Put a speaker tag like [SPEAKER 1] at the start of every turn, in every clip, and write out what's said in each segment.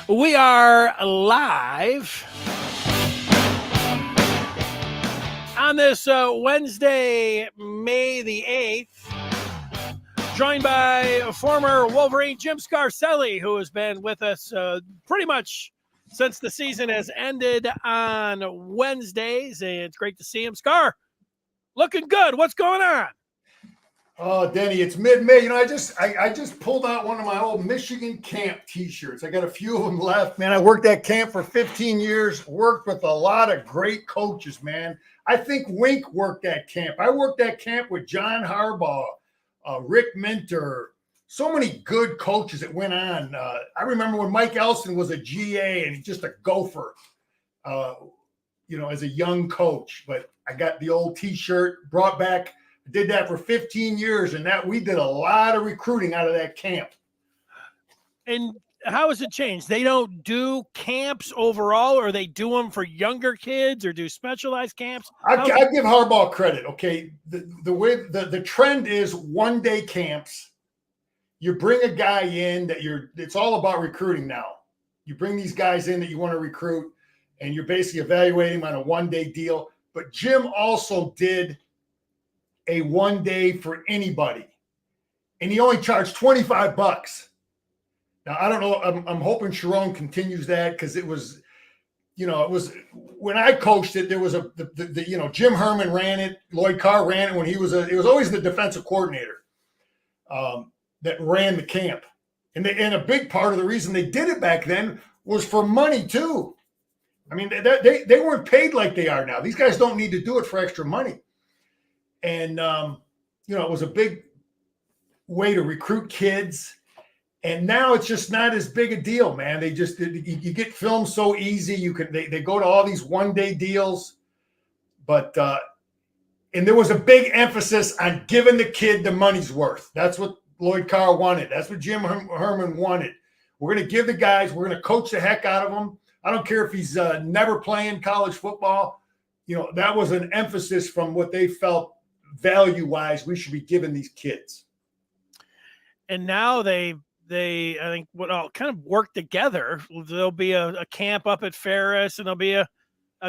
[SPEAKER 1] We are live on this Wednesday, May the 8th, joined by former Wolverine Jim Scarcelli, who has been with us pretty much since the season has ended on Wednesdays. And it's great to see him. Scar, looking good. What's going on?
[SPEAKER 2] Oh, Denny, it's mid-May. I just pulled out one of my old Michigan camp T-shirts. I got a few of them left, man. I worked at camp for 15 years, worked with a lot of great coaches, man. I think Wink worked at camp. I worked at camp with John Harbaugh, Rick Minter, so many good coaches that went on. I remember when Mike Elson was a GA and just a gopher, as a young coach. But I got the old T-shirt, brought back. Did that for 15 years, and that we did a lot of recruiting out of that camp.
[SPEAKER 1] And how has it changed? They don't do camps overall, or they do them for younger kids, or do specialized camps?
[SPEAKER 2] I give Harbaugh credit. Okay, the way the trend is 1-day camps. You bring a guy in it's all about recruiting now. You bring these guys in that you want to recruit, and you're basically evaluating them on a 1-day deal. But Jim also did a 1-day for anybody, and he only charged $25. Now I don't know. I'm hoping Sharon continues that, because it was when I coached it. There was Jim Herman ran it, Lloyd Carr ran it when it was always the defensive coordinator that ran the camp, and a big part of the reason they did it back then was for money too. I mean, they weren't paid like they are now. These guys don't need to do it for extra money. And, it was a big way to recruit kids. And now it's just not as big a deal, man. You get filmed so easy. They go to all these 1-day deals. But, and there was a big emphasis on giving the kid the money's worth. That's what Lloyd Carr wanted. That's what Jim Herman wanted. We're going to give the guys, we're going to coach the heck out of them. I don't care if he's never playing college football. That was an emphasis from what they felt value-wise we should be giving these kids.
[SPEAKER 1] And now they I think all kind of work together. There'll be a camp up at Ferris, and there'll be a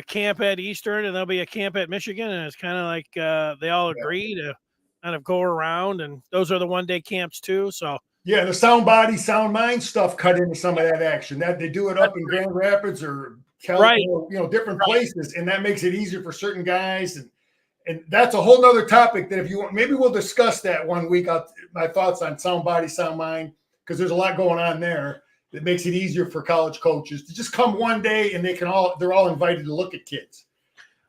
[SPEAKER 1] camp at Eastern, and there'll be a camp at Michigan, and it's kind of like they all agree to kind of go around, and those are the 1-day camps too. So
[SPEAKER 2] yeah, the sound body, sound mind stuff cut into some of that action. That they do it up in Grand Rapids or California, different places, and that makes it easier for certain guys. And that's a whole nother topic that if you want, maybe we'll discuss that one week. My thoughts on sound body, sound mind, because there's a lot going on there that makes it easier for college coaches to just come 1 day and they're all invited to look at kids.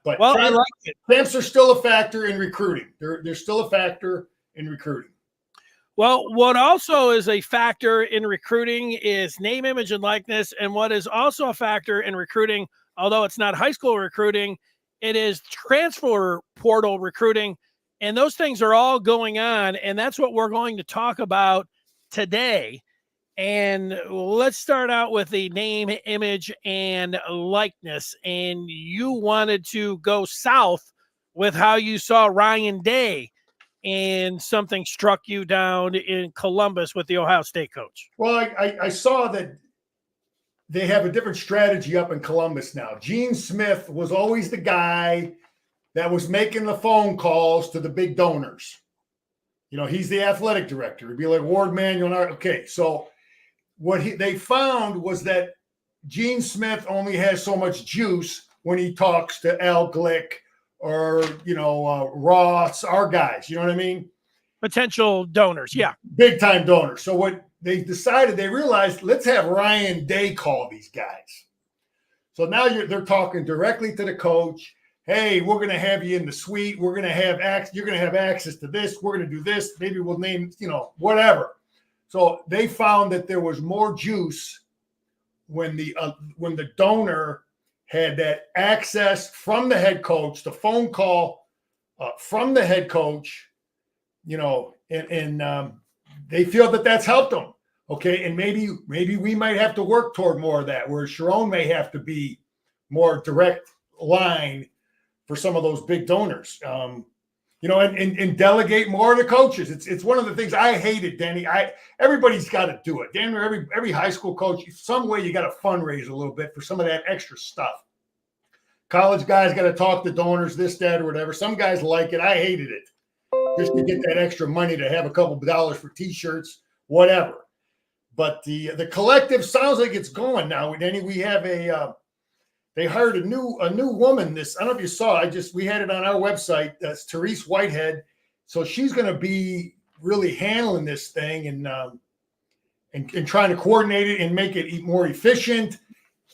[SPEAKER 2] But
[SPEAKER 1] I like it.
[SPEAKER 2] Camps are still a factor in recruiting. They're still a factor in recruiting.
[SPEAKER 1] Well, what also is a factor in recruiting is name, image, and likeness. And what is also a factor in recruiting, although it's not high school recruiting, it is transfer portal recruiting, and those things are all going on, and that's what we're going to talk about today. And let's start out with the name, image, and likeness. And you wanted to go south with how you saw Ryan Day, and something struck you down in Columbus with the Ohio State coach.
[SPEAKER 2] Well, I saw that they have a different strategy up in Columbus now. Gene Smith was always the guy that was making the phone calls to the big donors. He's the athletic director. It'd be like Ward Manuel. Okay, so what they found was that Gene Smith only has so much juice when he talks to Al Glick or, Ross, our guys. You know what I mean?
[SPEAKER 1] Potential donors, yeah.
[SPEAKER 2] Big time donors. So what they realized, let's have Ryan Day call these guys. So now they're talking directly to the coach. Hey, we're going to have you in the suite. We're going to have you're going to have access to this. We're going to do this. Maybe we'll name, whatever. So they found that there was more juice when the donor had that access from the head coach, the phone call from the head coach, and they feel that that's helped them. Okay, and maybe we might have to work toward more of that, where Sharon may have to be more direct line for some of those big donors. and delegate more to coaches. It's one of the things I hated, Denny. Everybody's got to do it. Damn near every high school coach, some way you got to fundraise a little bit for some of that extra stuff. College guys got to talk to donors, this, that, or whatever. Some guys like it. I hated it. Just to get that extra money to have a couple of dollars for T-shirts, whatever. But the collective sounds like it's going now. Denny, we have they hired a new woman. I don't know if you saw. We had it on our website. That's Therese Whitehead. So she's going to be really handling this thing and trying to coordinate it and make it more efficient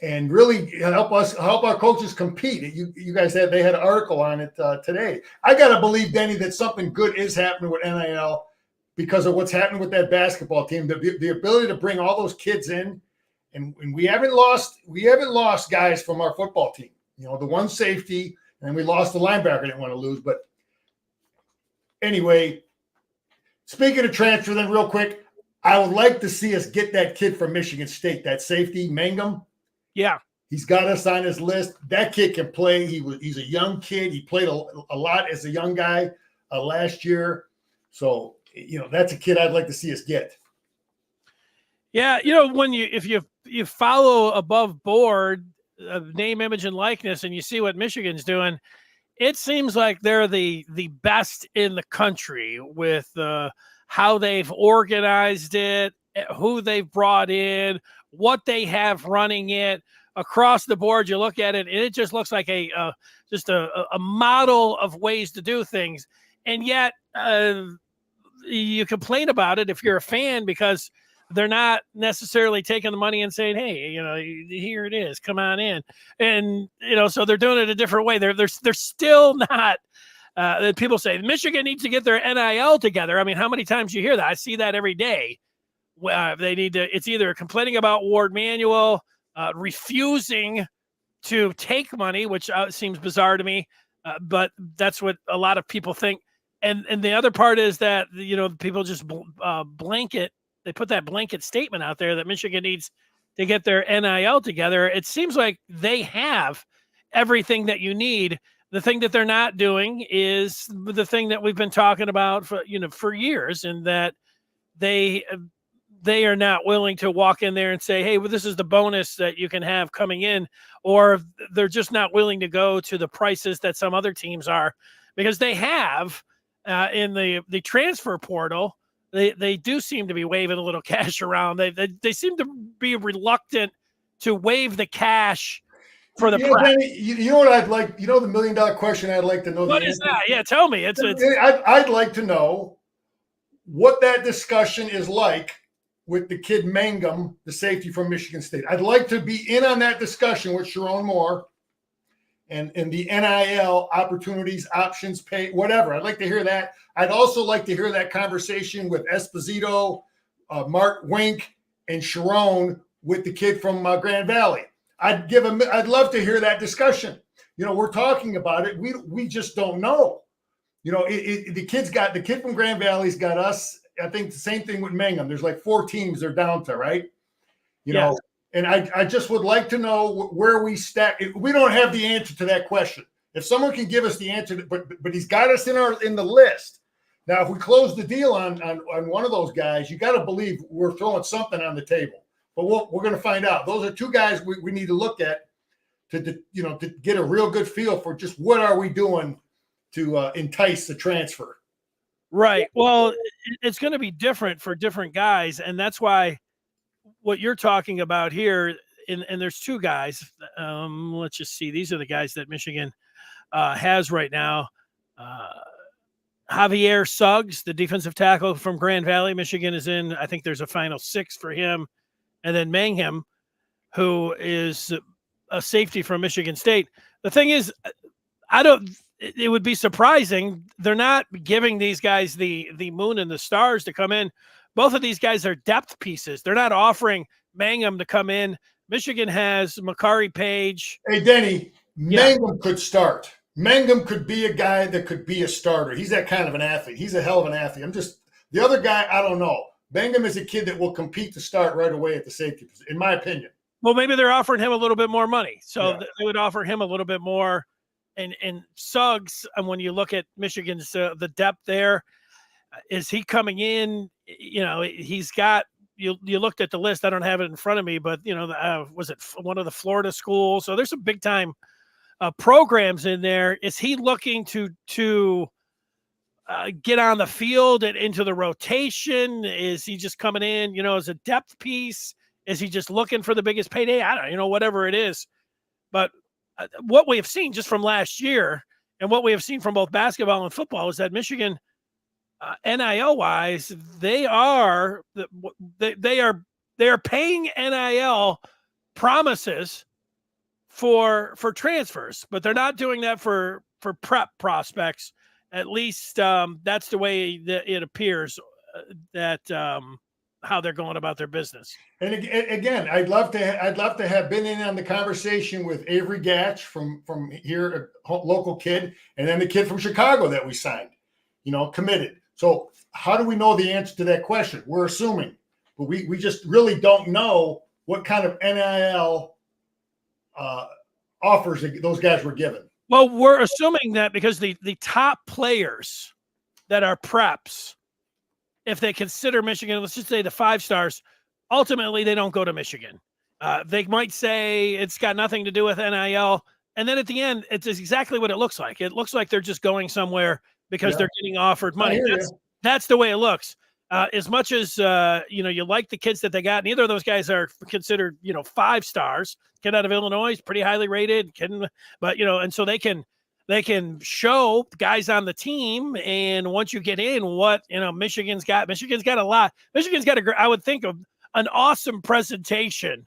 [SPEAKER 2] and really help our coaches compete. You guys they had an article on it today. I got to believe, Denny, that something good is happening with NIL because of what's happening with that basketball team. The ability to bring all those kids in. And we haven't lost guys from our football team. The one safety, and we lost the linebacker I didn't want to lose. But anyway, speaking of transfer, then real quick, I would like to see us get that kid from Michigan State, that safety, Mangum.
[SPEAKER 1] Yeah.
[SPEAKER 2] He's got us on his list. That kid can play. He's a young kid. He played a lot as a young guy last year. So, that's a kid I'd like to see us get.
[SPEAKER 1] Yeah, if you follow above board name, image, and likeness, and you see what Michigan's doing, it seems like they're the best in the country with how they've organized it, who they've brought in, what they have running it across the board. You look at it, and it just looks like a model of ways to do things. And yet, you complain about it if you're a fan because they're not necessarily taking the money and saying, hey, here it is, come on in. And, so they're doing it a different way. They're still not, people say Michigan needs to get their NIL together. I mean, how many times you hear that? I see that every day. They need to, it's either complaining about Ward Manuel, refusing to take money, which seems bizarre to me. But that's what a lot of people think. And the other part is that, people just blanket. They put that blanket statement out there that Michigan needs to get their NIL together. It seems like they have everything that you need. The thing that they're not doing is the thing that we've been talking about for years, and that they are not willing to walk in there and say, hey, well, this is the bonus that you can have coming in, or they're just not willing to go to the prices that some other teams are, because they have in the transfer portal. They do seem to be waving a little cash around. They seem to be reluctant to wave the cash for the press.
[SPEAKER 2] Danny, you know what I'd like? The $1 million question I'd like to know.
[SPEAKER 1] What is that? Yeah, tell me.
[SPEAKER 2] I'd like to know what that discussion is like with the kid Mangum, the safety from Michigan State. I'd like to be in on that discussion with Sharon Moore and the NIL opportunities, options, pay, whatever. I'd like to hear that. I'd also like to hear that conversation with Esposito, Mark Wink, and Sharon with the kid from Grand Valley. I'd love to hear that discussion. We're talking about it. We just don't know. The kid from Grand Valley's got us. I think the same thing with Mangum. There's like 4 teams they're down to, right?
[SPEAKER 1] Yes.
[SPEAKER 2] And I just would like to know where we stack. We don't have the answer to that question. If someone can give us the answer, but he's got us in the list. Now, if we close the deal on one of those guys, you got to believe we're throwing something on the table. But we're going to find out. Those are 2 guys we need to look at to get a real good feel for just what are we doing to entice the transfer.
[SPEAKER 1] Right. Well, it's going to be different for different guys, and that's why what you're talking about here, and there's 2 guys. Let's just see. These are the guys that Michigan has right now. Javier Suggs, the defensive tackle from Grand Valley. Michigan is in, I think there's a final 6 for him. And then Mangum, who is a safety from Michigan State. The thing is, it would be surprising. They're not giving these guys the moon and the stars to come in. Both of these guys are depth pieces. They're not offering Mangum to come in. Michigan has Makari Page.
[SPEAKER 2] Hey, Denny, Mangum could start. Mangum could be a guy that could be a starter. He's that kind of an athlete. He's a hell of an athlete. The other guy, I don't know. Mangum is a kid that will compete to start right away at the safety position, in my opinion.
[SPEAKER 1] Well, maybe they're offering him a little bit more money. So they would offer him a little bit more and Suggs, and when you look at Michigan's the depth there, is he coming in? He's got you looked at the list. I don't have it in front of me, but was it one of the Florida schools? So there's some big time programs in there. Is he looking to get on the field and into the rotation? Is he just coming in, as a depth piece? Is he just looking for the biggest payday? I don't know, whatever it is. But what we have seen just from last year and what we have seen from both basketball and football is that Michigan, NIL wise, they are paying NIL promises for transfers, but they're not doing that for prep prospects. At least that's the way that it appears that how they're going about their business.
[SPEAKER 2] And again, I'd love to have been in on the conversation with Avery Gach from here, a local kid, and then the kid from Chicago that we signed, committed. So how do we know the answer to that question? We're assuming, but we just really don't know what kind of NIL offers those guys were given.
[SPEAKER 1] Well, we're assuming that because the top players that are preps, if they consider Michigan, let's just say the 5 stars, ultimately they don't go to Michigan. They might say it's got nothing to do with NIL. And then at the end, it's exactly what it looks like. It looks like they're just going somewhere because they're getting offered money. That's the way it looks. As much as, you like the kids that they got, neither of those guys are considered, 5 stars. Kid out of Illinois is pretty highly rated, but, and so they can show guys on the team. And once you get in what, Michigan's got a lot. Michigan's got I would think of an awesome presentation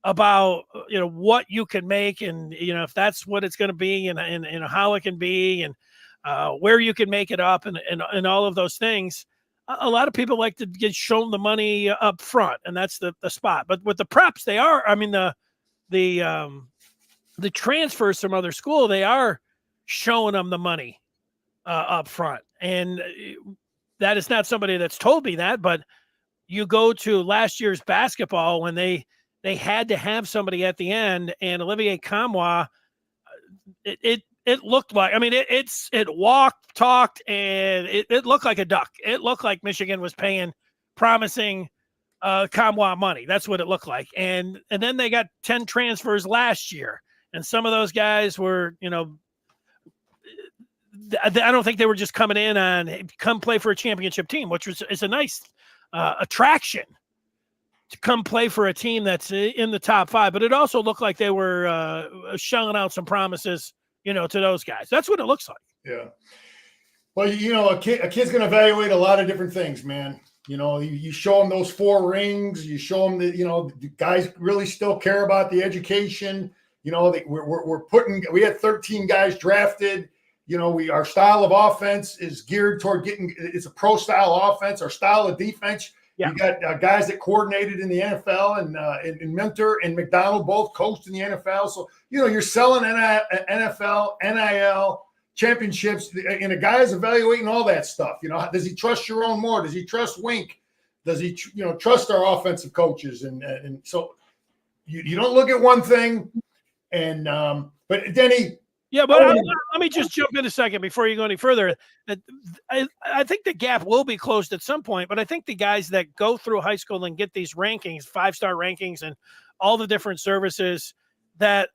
[SPEAKER 1] about, what you can make and, if that's what it's going to be and how it can be and where you can make it up and all of those things. A lot of people like to get shown the money up front, and that's the spot. But with the preps, they are, the transfers from other school, they are showing them the money up front. And that is not somebody that's told me that, but you go to last year's basketball when they had to have somebody at the end, and Olivier Kamwa, it looked like, it walked, talked, and it looked like a duck. It looked like Michigan was promising Kamwa money. That's what it looked like. And then they got 10 transfers last year. And some of those guys were, I don't think they were just coming in on, hey, come play for a championship team, which is a nice attraction to come play for a team that's in the top 5. But it also looked like they were shelling out some promises, to those guys. That's what it looks like.
[SPEAKER 2] Yeah. Well, a kid's going to evaluate a lot of different things, man. You show them those 4 rings. You show them that, the guys really still care about the education. We had 13 guys drafted. Our style of offense is geared toward it's a pro style offense. Our style of defense. Yeah. You got guys that coordinated in the NFL and Mentor and McDonald both coached in the NFL. So, you're selling NFL, NIL, championships, and a guy is evaluating all that stuff. Does he trust Sharon Moore? Does he trust Wink? Does he, trust our offensive coaches? And so you don't look at one thing. And but Denny.
[SPEAKER 1] Yeah, but let me just jump in a second before you go any further. I think the gap will be closed at some point, but I think the guys that go through high school and get these rankings, 5-star rankings and all the different services, that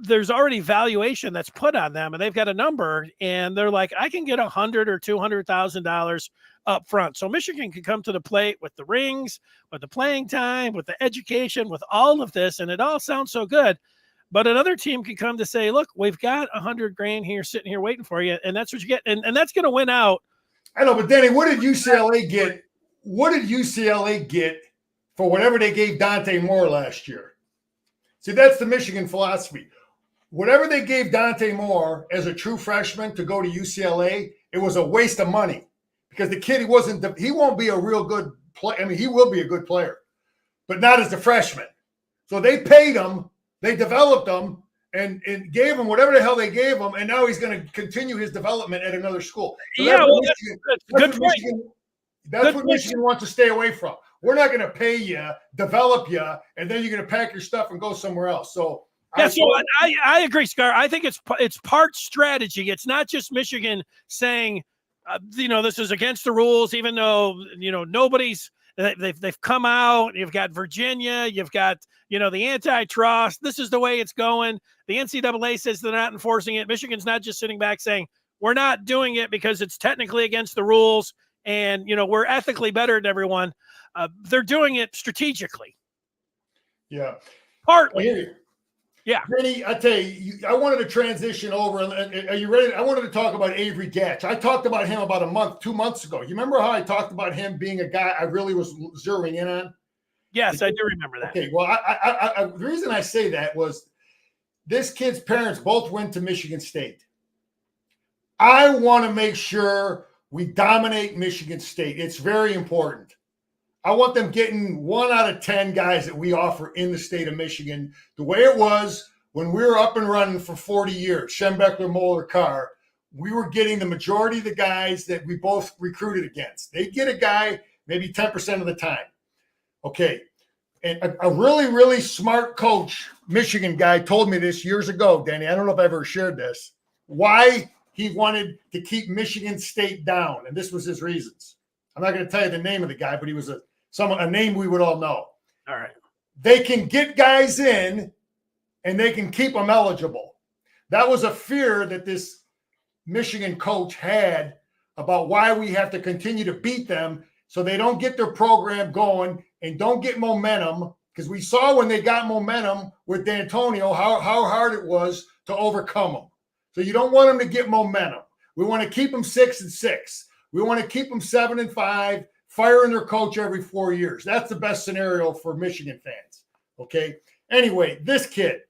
[SPEAKER 1] there's already valuation that's put on them, and they've got a number, and they're like, I can get $100,000 or $200,000 up front. So Michigan can come to the plate with the rings, with the playing time, with the education, with all of this, and it all sounds so good. But another team can come to say, look, we've got $100,000 here sitting here waiting for you, and that's what you get. And that's going to win out.
[SPEAKER 2] I know, but Danny, what did UCLA get? What did UCLA get for whatever they gave Dante Moore last year? See, that's the Michigan philosophy. Whatever they gave Dante Moore as a true freshman to go to UCLA, it was a waste of money because the kid, he won't be a real good player. He will be a good player, but not as a freshman. So they paid him. They developed him and gave him whatever the hell they gave him, and now he's going to continue his development at another school. So that's what Michigan wants to stay away from. We're not going to pay you, develop you, and then you're going to pack your stuff and go somewhere else. So
[SPEAKER 1] Yeah, so I agree, Scar. I think it's part strategy. It's not just Michigan saying, this is against the rules, even though nobody's they've come out. You've got Virginia, you've got the antitrust. This is the way it's going. The NCAA says they're not enforcing it. Michigan's not just sitting back saying we're not doing it because it's technically against the rules, and we're ethically better than everyone. They're doing it strategically.
[SPEAKER 2] Yeah,
[SPEAKER 1] partly. Yeah.
[SPEAKER 2] Vinny, I tell you, I wanted to transition over. Are you ready? I wanted to talk about Avery Gach. I talked about him about 2 months ago. You remember how I talked about him being a guy I really was zeroing in on?
[SPEAKER 1] Yes, I do remember that.
[SPEAKER 2] Okay, well, the reason I say that was this kid's parents both went to Michigan State. I want to make sure we dominate Michigan State. It's very important. I want them getting 1 out of 10 guys that we offer in the state of Michigan, the way it was when we were up and running for 40 years, Schembeckler, Moeller, Carr. We were getting the majority of the guys that we both recruited against. They'd get a guy maybe 10% of the time. Okay. And a really, really smart coach, Michigan guy, told me this years ago, Danny. I don't know if I ever shared this, why he wanted to keep Michigan State down. And this was his reasons. I'm not going to tell you the name of the guy, but he was a name we would all know.
[SPEAKER 1] All right.
[SPEAKER 2] They can get guys in and they can keep them eligible. That was a fear that this Michigan coach had about why we have to continue to beat them so they don't get their program going and don't get momentum, because we saw when they got momentum with D'Antonio how hard it was to overcome them. So you don't want them to get momentum. We want to keep them 6-6. We want to keep them 7-5, firing their coach every 4 years. That's the best scenario for Michigan fans. Okay. Anyway, this kid,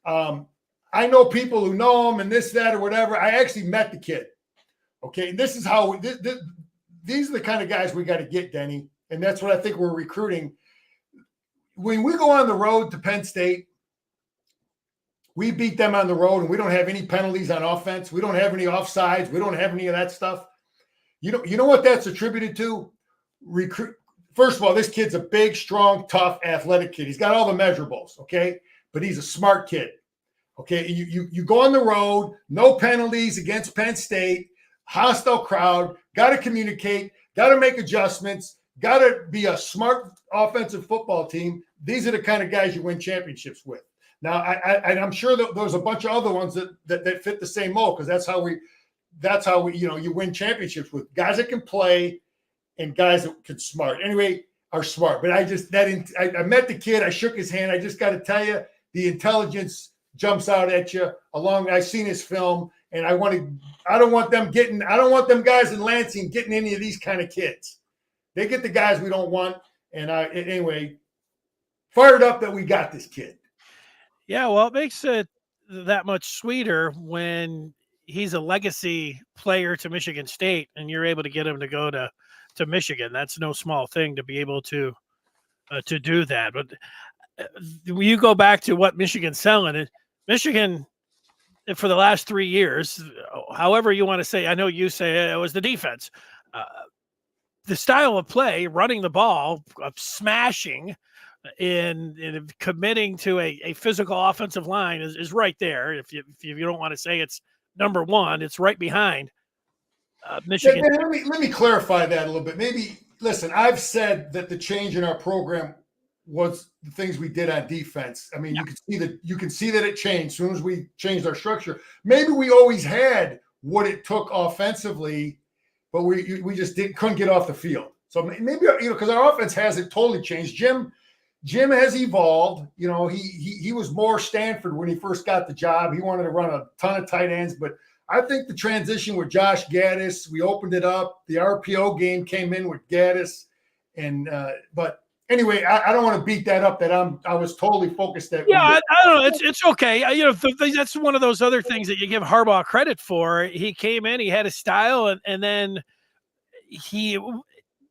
[SPEAKER 2] I know people who know him and this, that, or whatever. I actually met the kid. Okay. And this is how these are the kind of guys we got to get, Denny. And that's what I think we're recruiting. When we go on the road to Penn State, we beat them on the road and we don't have any penalties on offense. We don't have any offsides. We don't have any of that stuff. You know what that's attributed to? First of all, this kid's a big, strong, tough, athletic kid. He's got all the measurables, okay? But he's a smart kid, okay? You go on the road, no penalties against Penn State, hostile crowd, got to communicate, got to make adjustments, got to be a smart offensive football team. These are the kind of guys you win championships with. Now, I'm sure that there's a bunch of other ones that fit the same mold, because that's how we you win championships with guys that can play and guys that can are smart. But I met the kid. I shook his hand. I just got to tell you, the intelligence jumps out at you. I've seen his film, and I don't want them guys in Lansing getting any of these kind of kids. They get the guys we don't want. And anyway, fired up that we got this kid.
[SPEAKER 1] Yeah, well, it makes it that much sweeter when he's a legacy player to Michigan State and you're able to get him to go to Michigan. That's no small thing to be able to do that. But when you go back to what Michigan's selling, Michigan for the last 3 years, however you want to say, I know you say it was the defense, the style of play, running the ball, smashing, in committing to a physical offensive line is right there. If you don't want to say it's number one, it's right behind Michigan.
[SPEAKER 2] Let me clarify that a little bit. Maybe, listen, I've said that the change in our program was the things we did on defense. I mean, yeah. You can see that it changed as soon as we changed our structure. Maybe we always had what it took offensively, but we just couldn't get off the field. So maybe, because our offense hasn't totally changed. Jim has evolved. He was more Stanford when he first got the job. He wanted to run a ton of tight ends, but I think the transition with Josh Gaddis, we opened it up. The RPO game came in with Gaddis, but anyway, I don't want to beat that up. That I was totally focused. I
[SPEAKER 1] don't know. It's okay. That's one of those other things that you give Harbaugh credit for. He came in, he had a style, and then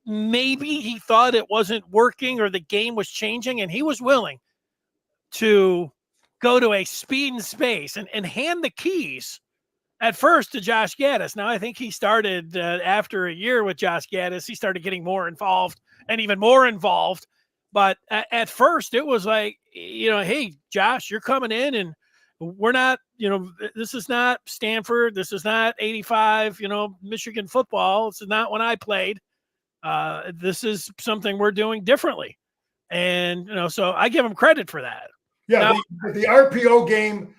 [SPEAKER 1] maybe he thought it wasn't working or the game was changing, and he was willing to go to a speed and space and hand the keys at first to Josh Gaddis. Now, I think he started after a year with Josh Gaddis, he started getting more involved and even more involved But at first it was like, hey, Josh, you're coming in and we're not, this is not Stanford. This is not 85, Michigan football. This is not when I played. This is something we're doing differently. And, so I give him credit for that.
[SPEAKER 2] Yeah. The RPO game,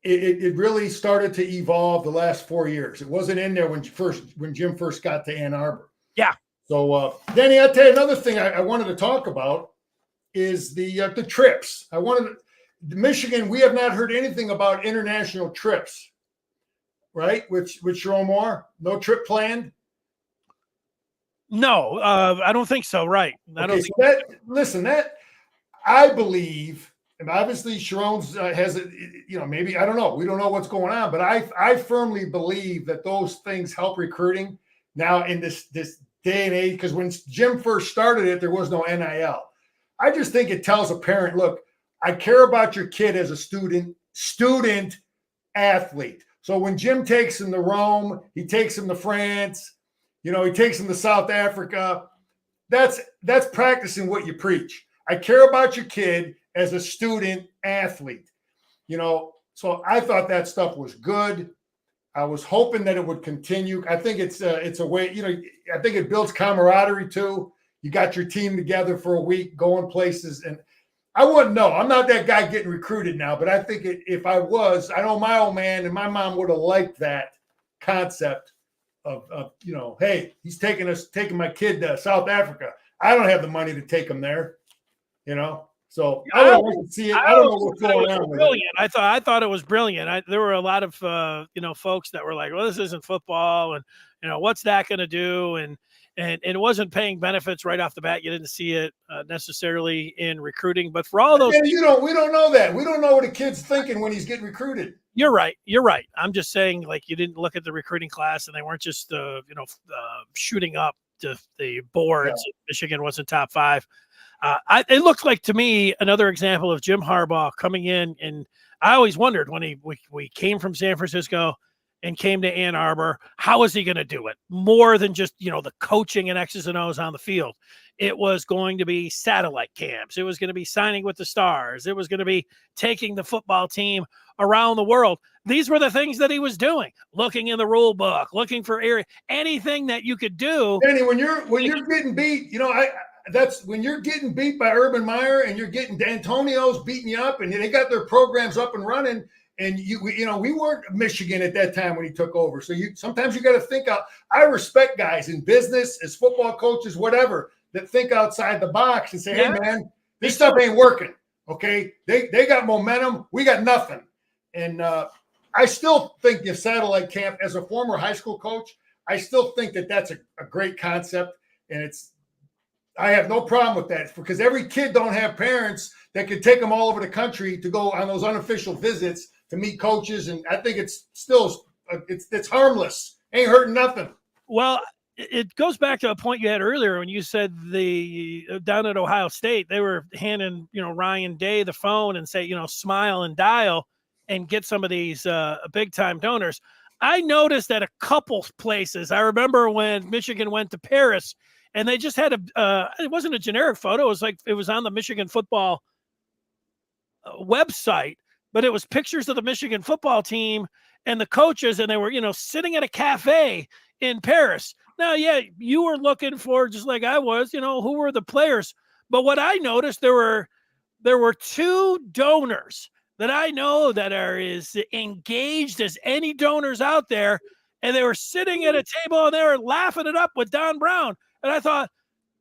[SPEAKER 2] it really started to evolve the last 4 years. It wasn't in there when Jim first got to Ann Arbor.
[SPEAKER 1] Yeah.
[SPEAKER 2] So, Danny, I'll tell you another thing I wanted to talk about is the trips. Michigan, we have not heard anything about international trips, right? With Jerome Moore, no trip planned.
[SPEAKER 1] No, I don't think so. Right.
[SPEAKER 2] I believe, and obviously Sharon's has it, maybe, I don't know. We don't know what's going on, but I firmly believe that those things help recruiting now in this day and age, because when Jim first started it, there was no NIL. I just think it tells a parent, look, I care about your kid as a student athlete. So when Jim takes him to Rome, he takes him to France, he takes him to South Africa, that's practicing what you preach. I care about your kid as a student athlete, so I thought that stuff was good. I was hoping that it would continue. I think it's a way, I think it builds camaraderie too. You got your team together for a week, going places. And I wouldn't know. I'm not that guy getting recruited now, but I think if I was, I know my old man and my mom would have liked that concept of hey, he's taking my kid to South Africa. I don't have the money to take him there, So I don't want to see it. I don't know what's going on with it.
[SPEAKER 1] I thought it was brilliant. There were a lot of folks that were like, "Well, this isn't football, and what's that going to do?" And it wasn't paying benefits right off the bat. You didn't see it necessarily in recruiting, but for all those,
[SPEAKER 2] we don't know that. We don't know what a kid's thinking when he's getting recruited.
[SPEAKER 1] You're right. I'm just saying, like, you didn't look at the recruiting class, and they weren't just shooting up to the boards. Yeah. Michigan wasn't top 5. It looked like to me another example of Jim Harbaugh coming in, and I always wondered when we came from San Francisco and came to Ann Arbor, how is he going to do it? More than just the coaching and X's and O's on the field. It was going to be satellite camps. It was going to be signing with the stars. It was going to be taking the football team around the world. These were the things that he was doing, looking in the rule book, looking for anything that you could do.
[SPEAKER 2] Danny, when you're getting beat, that's when you're getting beat by Urban Meyer and you're getting D'Antonio's beating you up, and they got their programs up and running. And we weren't Michigan at that time when he took over. So sometimes you got to think out. I respect guys in business, as football coaches, whatever, that think outside the box and say, "Hey, man, this stuff ain't working." Okay, they got momentum, we got nothing. And I still think the satellite camp, as a former high school coach, I still think that that's a great concept, and I have no problem with that, because every kid don't have parents that can take them all over the country to go on those unofficial visits to meet coaches. And I think it's still, it's harmless. Ain't hurting nothing.
[SPEAKER 1] Well, it goes back to a point you had earlier when you said down at Ohio State, they were handing, Ryan Day the phone and say, smile and dial and get some of these big time donors. I noticed at a couple places, I remember when Michigan went to Paris, and they just had it wasn't a generic photo. It was like, it was on the Michigan football website, but it was pictures of the Michigan football team and the coaches, and they were, sitting at a cafe in Paris. Now, yeah, you were looking for, just like I was, who were the players. But what I noticed, there were 2 donors that I know that are as engaged as any donors out there, and they were sitting at a table and they were laughing it up with Don Brown. And I thought,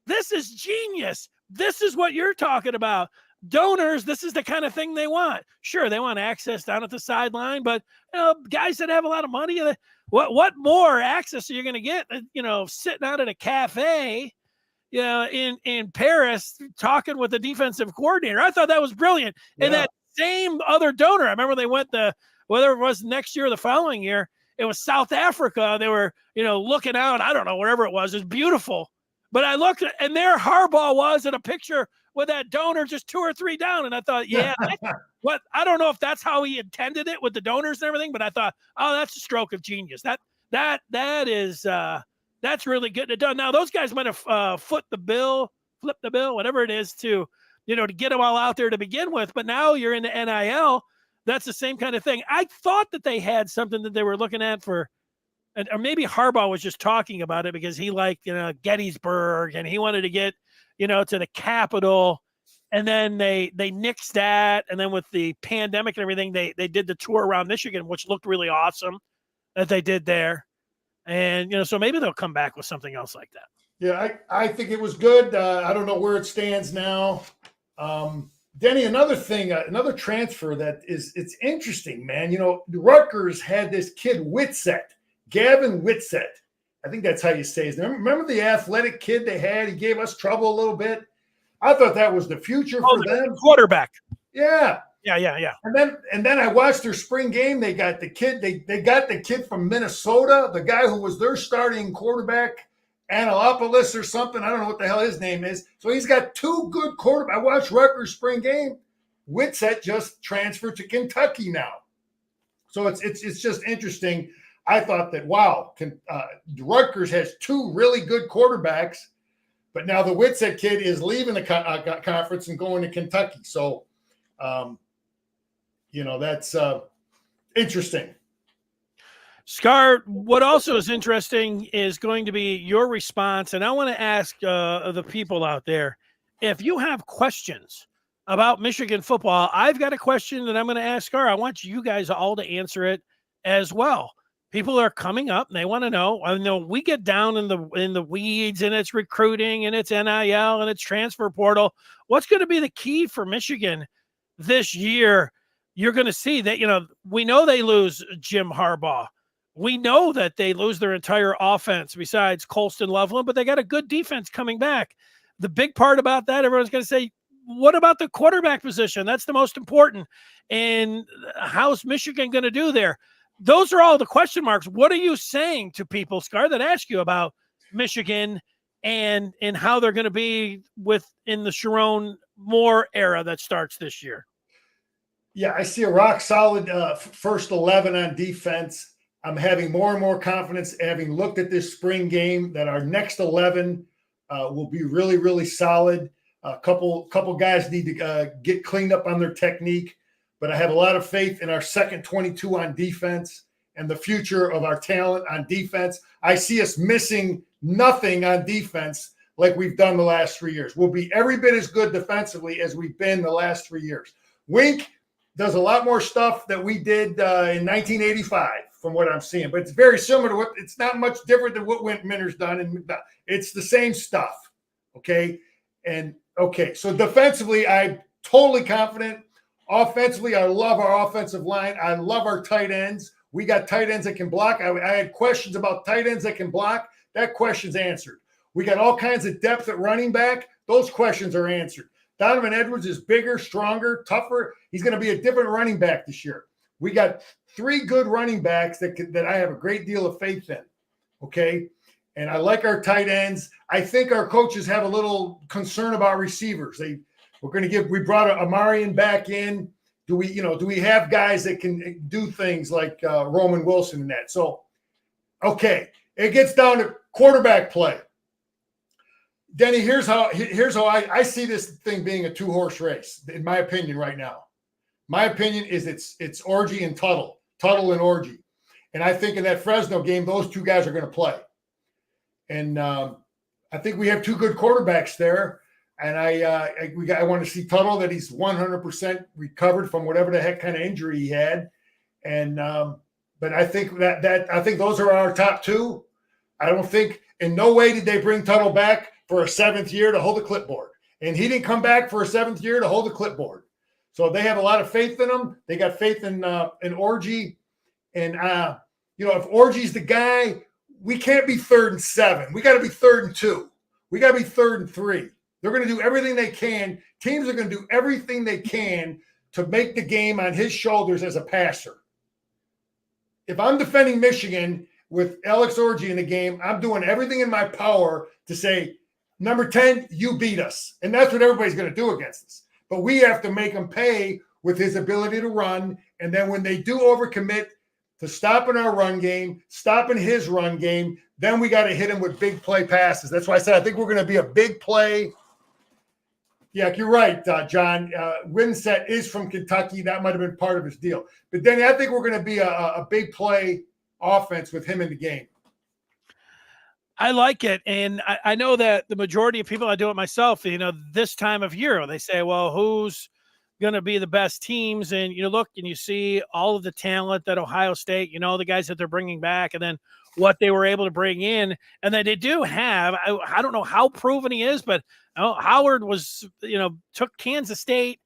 [SPEAKER 1] this is genius. This is what you're talking about. Donors, this is the kind of thing they want. Sure, they want access down at the sideline, but guys that have a lot of money, what more access are you going to get? Sitting out at a cafe, in Paris, talking with the defensive coordinator. I thought that was brilliant. Yeah. And that same other donor, I remember they went whether it was next year or the following year, it was South Africa. They were, looking out, I don't know, wherever it was beautiful. But I looked, and there Harbaugh was in a picture with that donor just 2 or 3 down. And I thought, yeah, I don't know if that's how he intended it with the donors and everything, but I thought, oh, that's a stroke of genius. That is, that's really getting it done. Now, those guys might have foot the bill flip the bill, whatever it is to get them all out there to begin with. But now you're in the NIL. That's the same kind of thing. I thought that they had something that they were looking at for, or maybe Harbaugh was just talking about it because he liked, Gettysburg and he wanted to get, to the Capitol. And then they nixed that. And then with the pandemic and everything, they did the tour around Michigan, which looked really awesome that they did there. And, so maybe they'll come back with something else like that.
[SPEAKER 2] Yeah, I think it was good. I don't know where it stands now. Denny, another thing, another transfer it's interesting, man. Rutgers had this kid Gavin Whitsett. I think that's how you say his name. Remember the athletic kid they had? He gave us trouble a little bit. I thought that was the future for them.
[SPEAKER 1] Quarterback.
[SPEAKER 2] Yeah.
[SPEAKER 1] Yeah.
[SPEAKER 2] And then I watched their spring game. They got the kid. They got the kid from Minnesota, the guy who was their starting quarterback, Angelopoulos or something. I don't know what the hell his name is. So he's got two good quarterbacks. I watched Rutgers spring game. Whitsett just transferred to Kentucky now. So it's just interesting. I thought that, wow, Rutgers has two really good quarterbacks, but now the Whitsett kid is leaving the conference and going to Kentucky. So, that's interesting.
[SPEAKER 1] Scar, what also is interesting is going to be your response. And I want to ask the people out there, if you have questions about Michigan football, I've got a question that I'm going to ask Scar. I want you guys all to answer it as well. People are coming up and they want to know. I know we get down in the weeds, and it's recruiting and it's NIL and it's transfer portal. What's going to be the key for Michigan this year? You're going to see that, we know they lose Jim Harbaugh. We know that they lose their entire offense besides Colston Loveland, but they got a good defense coming back. The big part about that, everyone's going to say, what about the quarterback position? That's the most important. And how's Michigan going to do there? Those are all the question marks. What are you saying to people, Scar, that ask you about Michigan and how they're going to be in the Sharon Moore era that starts this year?
[SPEAKER 2] Yeah, I see a rock solid first 11 on defense. I'm having more and more confidence, having looked at this spring game, that our next 11 will be really, really solid. A couple guys need to get cleaned up on their technique, but I have a lot of faith in our second 22 on defense and the future of our talent on defense. I see us missing nothing on defense like we've done the last 3 years. We'll be every bit as good defensively as we've been the last 3 years. Wink does a lot more stuff that we did in 1985 from what I'm seeing, but it's very similar to it's not much different than what Minter's done. And it's the same stuff. Okay. So defensively, I'm totally confident. Offensively, I love our offensive line. I love our tight ends. We got tight ends that can block. I had questions about tight ends that can block. That question's answered. We got all kinds of depth at running back. Those questions are answered. Donovan Edwards is bigger, stronger, tougher. He's going to be a different running back this year. We got 3 good running backs that I have a great deal of faith in. Okay. And I like our tight ends. I think our coaches have a little concern about receivers. We brought Amarian back in. Do we have guys that can do things like Roman Wilson and that? So, okay, it gets down to quarterback play. Denny, here's how I see this thing being a 2-horse race, in my opinion, right now. My opinion is it's Orgy and Tuttle and Orgy. And I think in that Fresno game, those 2 guys are going to play. And I think we have 2 good quarterbacks there. And I want to see Tuttle, that he's 100% recovered from whatever the heck kind of injury he had. And but I think I think those are our top 2. I don't think in no way did they bring Tuttle back for a 7th year to hold the clipboard. And he didn't come back for a 7th year to hold the clipboard. So they have a lot of faith in him. They got faith in Orgy. And if Orgy's the guy, we can't be 3rd and 7. We got to be 3rd and 2. We got to be 3rd and 3. They're going to do everything they can. Teams are going to do everything they can to make the game on his shoulders as a passer. If I'm defending Michigan with Alex Orgy in the game, I'm doing everything in my power to say, number 10, you beat us. And that's what everybody's going to do against us. But we have to make him pay with his ability to run. And then when they do overcommit to stopping our run game, stopping his run game, then we got to hit him with big play passes. That's why I said I think we're going to be a big play Yeah, you're right, John. Winsett is from Kentucky. That might have been part of his deal. But then I think we're going to be a big play offense with him in the game.
[SPEAKER 1] I like it. And I know that the majority of people, I do it myself, this time of year, they say, well, who's going to be the best teams? And you look and you see all of the talent that Ohio State, the guys that they're bringing back, and then what they were able to bring in. And then they do have, I don't know how proven he is, but Howard was, took Kansas State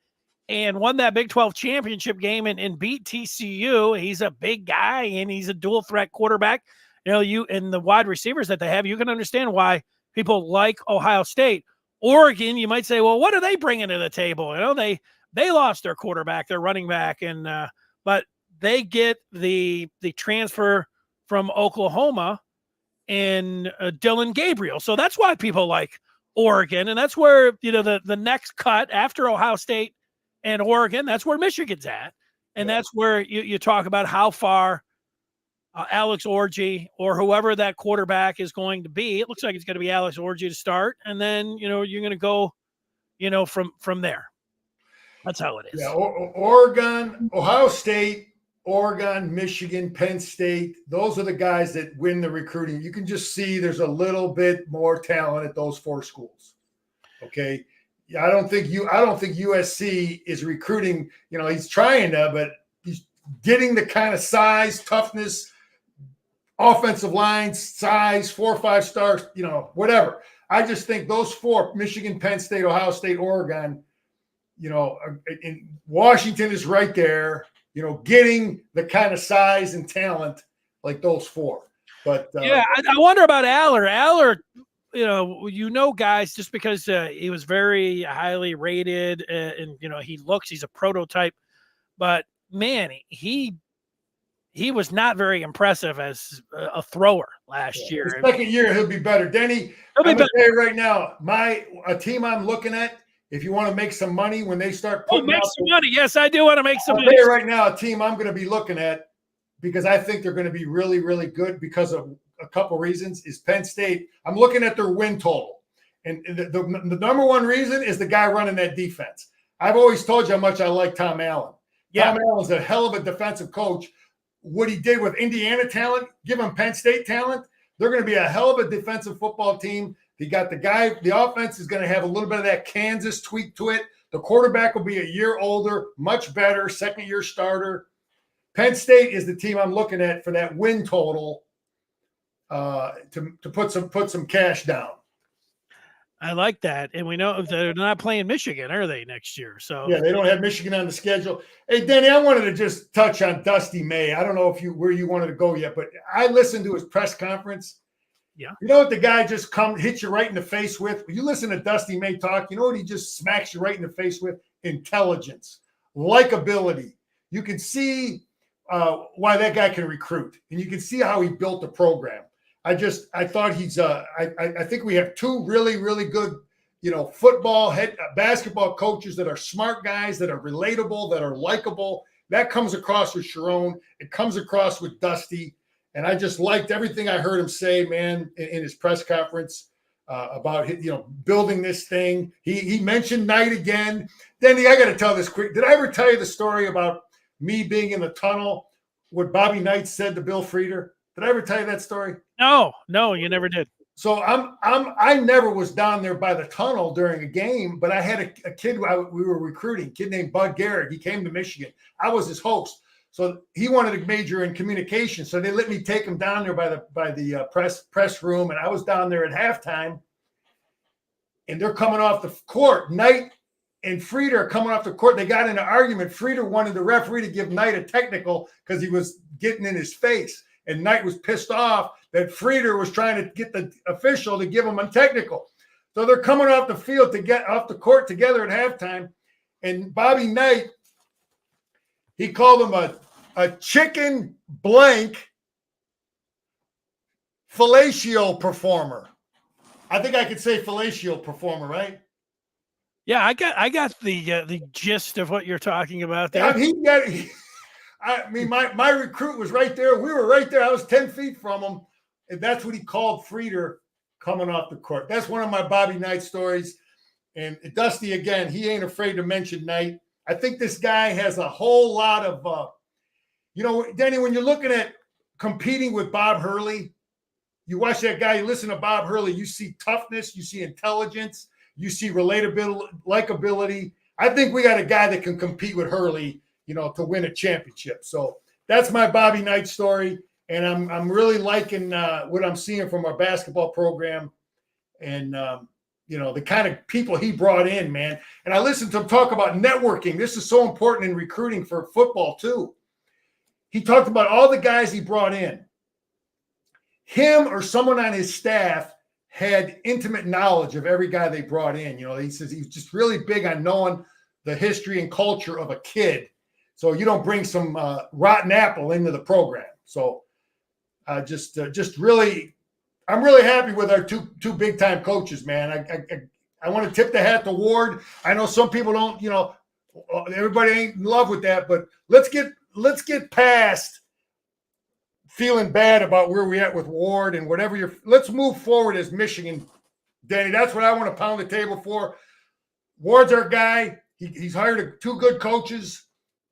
[SPEAKER 1] and won that Big 12 championship game and beat TCU. He's a big guy and he's a dual threat quarterback. You and the wide receivers that they have, you can understand why people like Ohio State. Oregon, you might say, well, what are they bringing to the table? They lost their quarterback, their running back, and but they get the transfer from Oklahoma and Dylan Gabriel. So that's why people like Oregon, and that's where the next cut after Ohio State and Oregon, that's where Michigan's at, and that's where you talk about how far Alex Orji or whoever that quarterback is going to be. It looks like it's going to be Alex Orji to start, and then you're going to go from there. That's how it is.
[SPEAKER 2] Yeah, Oregon, Ohio State, Oregon, Michigan, Penn State, those are the guys that win the recruiting. You can just see there's a little bit more talent at those four schools. Okay. I don't think USC is recruiting, he's trying to, but he's getting the kind of size, toughness, offensive line size, 4 or 5 stars, whatever. I just think those four, Michigan, Penn State, Ohio State, Oregon, in Washington is right there, getting the kind of size and talent like those four. But
[SPEAKER 1] I wonder about Aller. Aller, guys, just because he was very highly rated and he's a prototype, but man, he was not very impressive as a thrower last year.
[SPEAKER 2] The second year he'll be better. Denny, I'm going to tell you right now, a team I'm looking at, if you want to make some money when they start putting
[SPEAKER 1] make some money. Yes, I do want to make some money.
[SPEAKER 2] I'll tell you right now, a team I'm going to be looking at, because I think they're going to be really, really good because of a couple reasons, is Penn State. I'm looking at their win total. And the number one reason is the guy running that defense. I've always told you how much I like Tom Allen. Yeah. Tom Allen's a hell of a defensive coach. What he did with Indiana talent, give him Penn State talent, they're going to be a hell of a defensive football team. He got the offense is going to have a little bit of that Kansas tweak to it. The quarterback will be a year older, much better, second-year starter. Penn State is the team I'm looking at for that win total to put some cash down.
[SPEAKER 1] I like that. And we know they're not playing Michigan, are they, next year? So
[SPEAKER 2] yeah, they don't have Michigan on the schedule. Hey, Denny, I wanted to just touch on Dusty May. I don't know where you wanted to go yet, but I listened to his press conference.
[SPEAKER 1] Yeah.
[SPEAKER 2] You know what the guy just hit you right in the face with? You listen to Dusty May talk, you know what he just smacks you right in the face with? Intelligence, likability. You can see why that guy can recruit, and you can see how he built the program. I thought he's I think we have two really, really good, basketball coaches that are smart guys, that are relatable, that are likable. That comes across with Sharon. It comes across with Dusty. And I just liked everything I heard him say, man, in his press conference about building this thing. He mentioned Knight again. Denny, I got to tell this quick. Did I ever tell you the story about me being in the tunnel? What Bobby Knight said to Bill Frieder? Did I ever tell you that story?
[SPEAKER 1] No, you never did.
[SPEAKER 2] So I never was down there by the tunnel during a game, but I had a kid we were recruiting, a kid named Bud Garrett. He came to Michigan. I was his host. So he wanted to major in communication. So they let me take him down there by the press room. And I was down there at halftime. And they're coming off the court. Knight and Frieder are coming off the court. They got in an argument. Frieder wanted the referee to give Knight a technical because he was getting in his face. And Knight was pissed off that Frieder was trying to get the official to give him a technical. So they're coming off the field to get off the court together at halftime. And Bobby Knight, he called him a chicken blank fellatio performer. I think I could say fellatio performer, right?
[SPEAKER 1] Yeah, I got the gist of what you're talking about there.
[SPEAKER 2] I mean, my recruit was right there. We were right there. I was 10 feet from him. And that's what he called Frieder coming off the court. That's one of my Bobby Knight stories. And Dusty, again, he ain't afraid to mention Knight. I think this guy has a whole lot of, Denny, when you're looking at competing with Bob Hurley, you watch that guy, you listen to Bob Hurley, you see toughness, you see intelligence, you see relatability, likability. I think we got a guy that can compete with Hurley, to win a championship. So that's my Bobby Knight story. And I'm really liking what I'm seeing from our basketball program and, the kind of people he brought in, man. And I listened to him talk about networking. This is so important in recruiting for football too. He talked about all the guys he brought in. Him or someone on his staff had intimate knowledge of every guy they brought in. He says he's just really big on knowing the history and culture of a kid. So you don't bring some rotten apple into the program. So just really, I'm really happy with our two big time coaches, man. I want to tip the hat to Ward. I know some people don't, everybody ain't in love with that, but let's get past feeling bad about where we're at with Ward and whatever let's move forward as Michigan, Danny. That's what I want to pound the table for. Ward's our guy. He's hired two good coaches.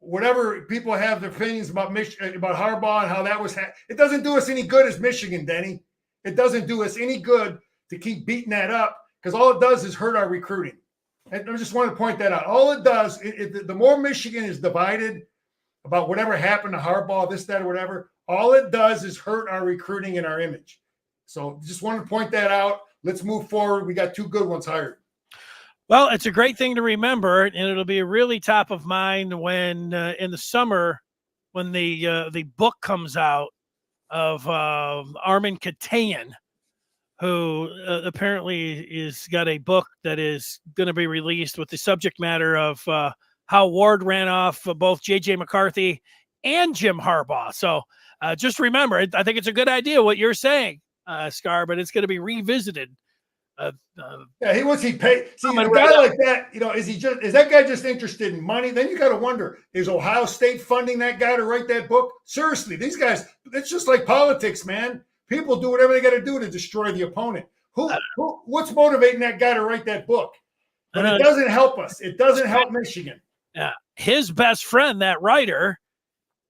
[SPEAKER 2] Whatever people have their opinions about about Harbaugh and how that was, it doesn't do us any good as Michigan, Denny. It doesn't do us any good to keep beating that up because all it does is hurt our recruiting. And I just want to point that out. All it does, the more Michigan is divided about whatever happened to Harbaugh, this, that, or whatever, all it does is hurt our recruiting and our image. So just wanted to point that out. Let's move forward. We got two good ones hired.
[SPEAKER 1] Well, it's a great thing to remember, and it'll be really top of mind when in the summer when the book comes out of Armin Katayan, who apparently is got a book that is going to be released with the subject matter of how Ward ran off both J.J. McCarthy and Jim Harbaugh. So just remember, I think it's a good idea what you're saying, Scar, but it's going to be revisited.
[SPEAKER 2] He paid? See, a guy like that, is that guy just interested in money? Then you got to wonder, is Ohio State funding that guy to write that book? Seriously, these guys, it's just like politics, man. People do whatever they got to do to destroy the opponent. What's motivating that guy to write that book? But it doesn't help us. It doesn't help Michigan.
[SPEAKER 1] Yeah, his best friend, that writer,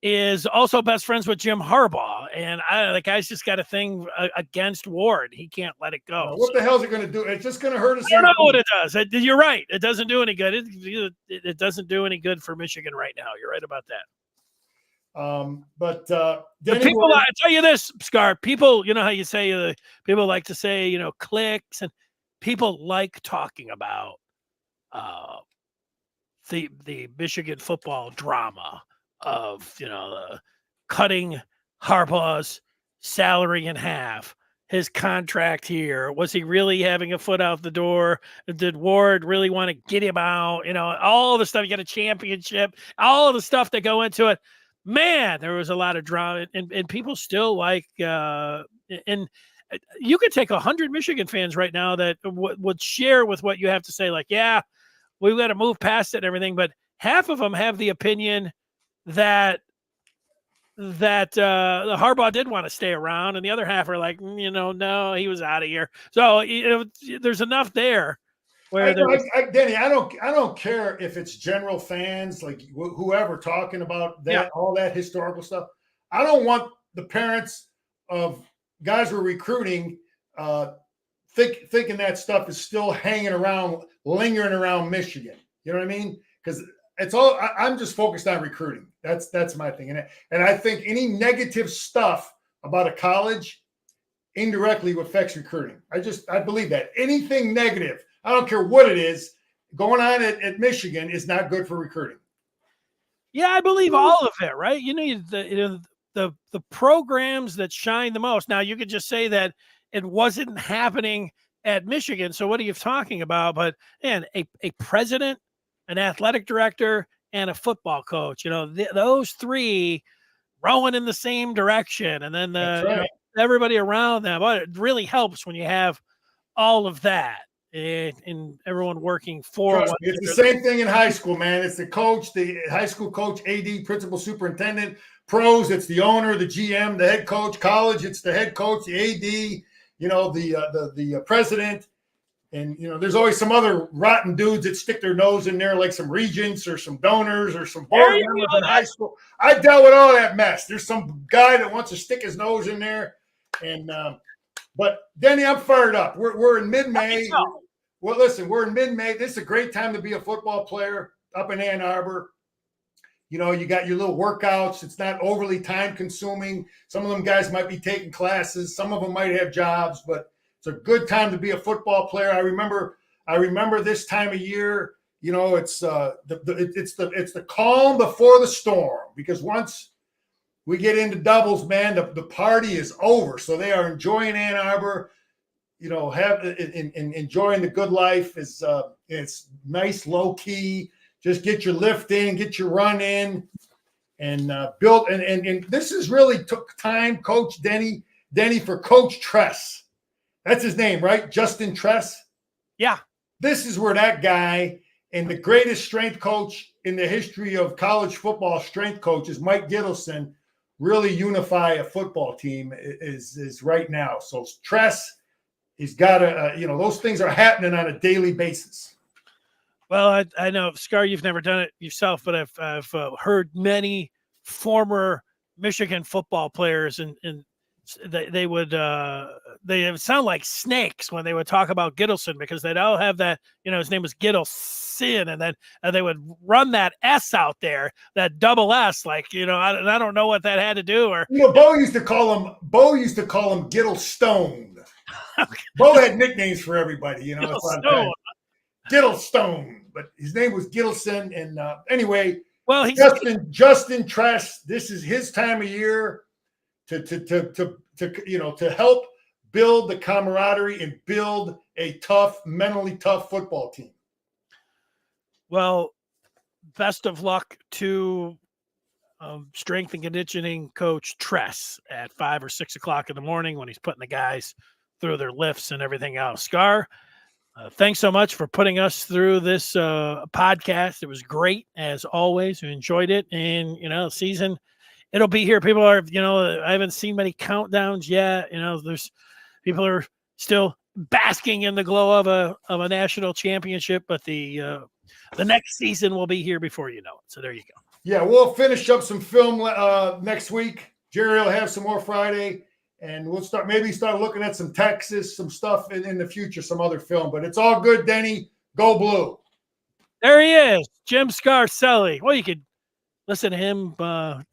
[SPEAKER 1] is also best friends with Jim Harbaugh, and the guy's just got a thing against Ward. He can't let it go.
[SPEAKER 2] What the hell is it going to do? It's just going to hurt us.
[SPEAKER 1] I don't know what it does. You're right. It doesn't do any good. It doesn't do any good for Michigan right now. You're right about that.
[SPEAKER 2] But
[SPEAKER 1] the people, I tell you this, Scar, people, how you say, people like to say, clicks, and people like talking about the Michigan football drama of, cutting Harbaugh's salary in half, his contract here. Was he really having a foot out the door? Did Ward really want to get him out? All the stuff, you get a championship, all of the stuff that go into it. Man, there was a lot of drama, and people still like, and you could take 100 Michigan fans right now that would share with what you have to say. Like, yeah, we've got to move past it and everything. But half of them have the opinion that Harbaugh did want to stay around, and the other half are like, no, he was out of here. So there's enough there.
[SPEAKER 2] Denny, I don't care if it's general fans, like whoever talking about that, all that historical stuff. I don't want the parents of guys we're recruiting thinking that stuff is still hanging around, lingering around Michigan. You know what I mean? Because it's all. I'm just focused on recruiting. That's my thing, and I think any negative stuff about a college indirectly affects recruiting. I believe that anything negative, I don't care what it is, going on at Michigan is not good for recruiting.
[SPEAKER 1] Yeah, I believe all of it, right? The programs that shine the most. Now, you could just say that it wasn't happening at Michigan. So what are you talking about? But man, a president, an athletic director, and a football coach, those three rowing in the same direction. And then everybody around them. But it really helps when you have all of that. And everyone working for
[SPEAKER 2] it's the same thing in high school, man. It's the coach, the high school coach, AD, principal, superintendent. Pros, it's the owner, the GM, the head coach. College, it's the head coach, the AD, the president. And, there's always some other rotten dudes that stick their nose in there, like some regents or some donors or some board members in high school. I dealt with all that mess. There's some guy that wants to stick his nose in there. And, but Denny, I'm fired up. We're in mid-May. Well, listen, we're in mid-May. This is a great time to be a football player up in Ann Arbor. You got your little workouts. It's not overly time consuming. Some of them guys might be taking classes. Some of them might have jobs, but it's a good time to be a football player. I remember this time of year, it's the calm before the storm, because once we get into doubles, man, the party is over. So they are enjoying Ann Arbor, enjoying the good life. It's nice, low key. Just get your lift in, get your run in, and build. And this is really took time, Coach Denny, for Coach Tress. That's his name, right? Justin Tress.
[SPEAKER 1] Yeah.
[SPEAKER 2] This is where that guy and the greatest strength coach in the history of college football strength coaches, Mike Gittleson, really unify a football team is right now. So Tress, he's got those things are happening on a daily basis.
[SPEAKER 1] Well, I know, Scar, you've never done it yourself, but I've heard many former Michigan football players, and they would sound like snakes when they would talk about Gittleson, because they'd all have that, his name was Gittleson, and they would run that S out there, that double S, like, I don't know what that had to do. Or
[SPEAKER 2] Bo used to call him Gittlestone. Bo had nicknames for everybody, Gittlestone, but his name was Gittleson. And anyway,
[SPEAKER 1] well,
[SPEAKER 2] Justin Tress, this is his time of year to help build the camaraderie and build a mentally tough football team.
[SPEAKER 1] Well, best of luck to strength and conditioning coach Tress at 5 or 6 o'clock in the morning when he's putting the guys through their lifts and everything else. Scar, thanks so much for putting us through this podcast. It was great, as always. We enjoyed it. And, season, it'll be here. People are, I haven't seen many countdowns yet. There's people are still basking in the glow of a national championship, but the next season will be here before you know it. So there you go.
[SPEAKER 2] Yeah, we'll finish up some film next week. Jerry will have some more Friday. And we'll start looking at some Texas, some stuff in the future, some other film. But it's all good, Denny. Go Blue.
[SPEAKER 1] There he is, Jim Scarcelli. Well, you could listen to him